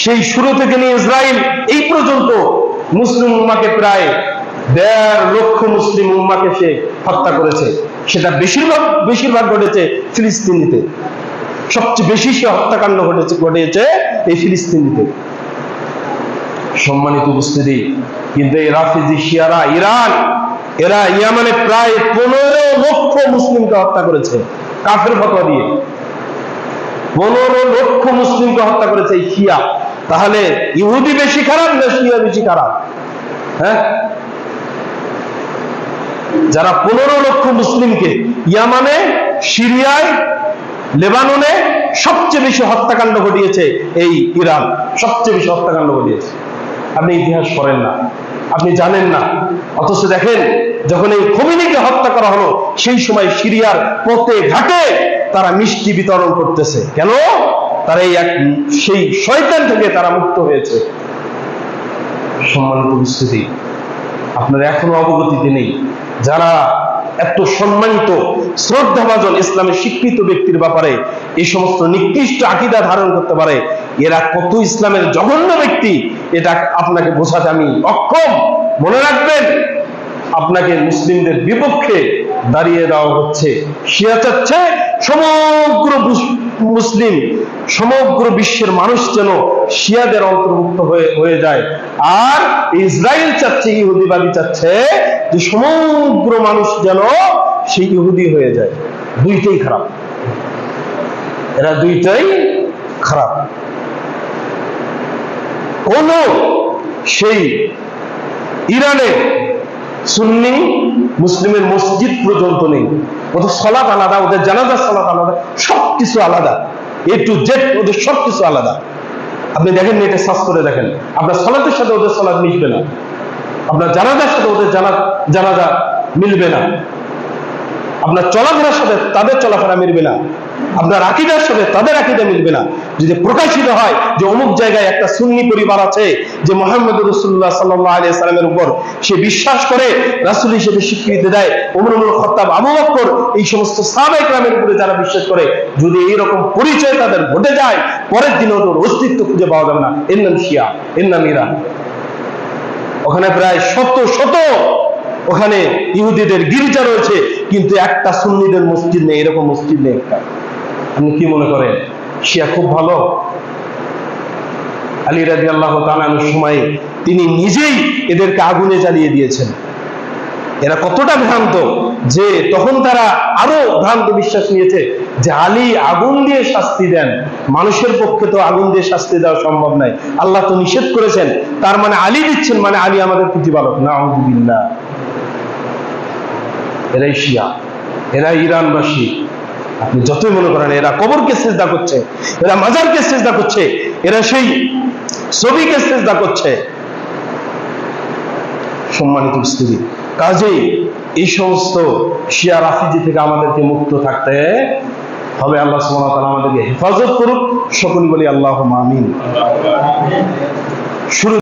সেই শুরু থেকে নিয়ে ইসরায়েল এই পর্যন্ত মুসলিম উম্মাকে প্রায় 1.5 লক্ষ মুসলিম উম্মাকে সে হত্যা করেছে। সেটা বেশিরভাগ ঘটেছে ফিলিস্তিনিতে। সবচেয়ে বেশি সে হত্যাকাণ্ড ঘটেছে এই ফিলিস্তিনিতে। সম্মানিত উপস্থিতি, কিন্তু এই রাফিজি শিয়ারা ইরান, এরা ইয়ামানে প্রায় 15 লক্ষ মুসলিমকে হত্যা করেছে কাফের ফতোয়া দিয়ে। 15 লক্ষ মুসলিমকে হত্যা করেছে এই শিয়া। তাহলে ইহুদি বেশি খারাপ না শিয়া বেশি খারাপ? হ্যাঁ, যারা 15 লক্ষ মুসলিমকে ইয়ামানে, সিরিয়ায়, লেবাননে সবচেয়ে বেশি হত্যাকাণ্ড ঘটিয়েছে এই ইরান, সবচেয়ে বেশি হত্যাকাণ্ড ঘটিয়েছে। আপনি ইতিহাস পড়েন না, আপনি জানেন না। অথচ দেখেন, যখন এই খোমেনিকে হত্যা করা হলো, সেই সময় সিরিয়ার পথে ঘাটে তারা মিষ্টি বিতরণ করতেছে। কেন? তারা সেই শয়তান থেকে তারা মুক্ত হয়েছে। সম্মানিত উপস্থিতি, আপনারা এখনো অবগতিতে নেই, যারা এত সম্মানিত শ্রদ্ধাভাজন ইসলামের স্বীকৃত ব্যক্তির ব্যাপারে এই সমস্ত নিকৃষ্ট আকীদা ধারণ করতে পারে, এরা কত ইসলামের জঘন্য ব্যক্তি, এটা আপনাকে বোঝাতে আমি অক্ষম। মনে রাখবেন, আপনাকে মুসলিমদের বিপক্ষে দাঁড়িয়ে দেওয়া হচ্ছে। শিয়া চাচ্ছে সমগ্র মুসলিম, সমগ্র বিশ্বের মানুষ যেন শিয়াদের অন্তর্ভুক্ত হয়ে যায়। আর ইসরায়েল চাচ্ছে, ইহুদিবাদী চাচ্ছে যে সমগ্র মানুষ যেন সেই ইহুদি হয়ে যায়। দুইটাই খারাপ, এরা দুইটাই খারাপ। কোন সেই ইরানে সুন্নি মুসলিমের মসজিদ পর্যন্ত নেই। ওদের সালাত আলাদা, ওদের জানাজার সালাত আলাদা, সবকিছু আলাদা, এ টু জেড ওদের সবকিছু আলাদা। আপনি দেখেন, এটা সার্চ করে দেখেন, আপনার সালাতের সাথে ওদের সালাত মিশবে না, আপনার জানাজার সাথে ওদের জানাজা মিলবে না, আপনার চলাফেরার সাথে তাদের চলাফেরা মিলবে না, আপনার আকীদার সাথে তাদের আকীদা মিলবে না। যদি প্রকাশিত হয় যে অমুক জায়গায় একটা সুন্নি পরিবার আছে যে মুহাম্মদ রাসূলুল্লাহ সাল্লাল্লাহু আলাইহি সাল্লামের উপর সে বিশ্বাস করে, রাসূল হিসেবে স্বীকৃতি দেয়, ওমর ইবনে খাত্তাব, আবু বকর, এই সমস্ত সাহাবায়ে কেরামের উপরে যারা বিশ্বাস করে, যদি এইরকম পরিচয় তাদের ঘটে যায়, পরের দিনে ওদের অস্তিত্ব খুঁজে পাওয়া যাবে না। এর নাম শিয়া, এর নাম ইরান। ওখানে প্রায় শত ওখানে ইহুদিদের গির্জা রয়েছে, কিন্তু একটা সুন্নিদের মসজিদ নেই, এরকম মসজিদ নেই একটা। আপনি কি মনে করেন শিয়া খুব ভালো? আলী রাদিয়াল্লাহু তাআলা আনহুর সময় তিনি নিজেই এদেরকে আগুনে জ্বালিয়ে দিয়েছেন। এরা কতটা ভ্রান্ত যে তখন তারা আরো ভ্রান্ত বিশ্বাস নিয়েছে যে আলী আগুন দিয়ে শাস্তি দেন, মানুষের পক্ষে তো আগুন দিয়ে শাস্তি দেওয়া সম্ভব নয়, আল্লাহ তো নিষেধ করেছেন, তার মানে আলী দিচ্ছেন, মানে আলী আমাদের প্রতিপালক। নাউযুবিল্লাহ। এরাই শিয়া, এরা ইরানবাসী। আপনি যতই মনে করেন এরা কবরকে সিজদা করছে, এরা মাজারকে সিজদা করছে, এরা সেই ছবিকে সিজদা করছে। সম্মানিত উপস্থিতি, কাজেই এই সমস্ত শিয়া রাফিজি থেকে আমাদেরকে মুক্ত থাকতে হবে। আল্লাহ সুবহানাহু ওয়া তাআলা আমাদেরকে হেফাজত করুক। সকলে বলি আল্লাহুম্মা আমিন। শুরু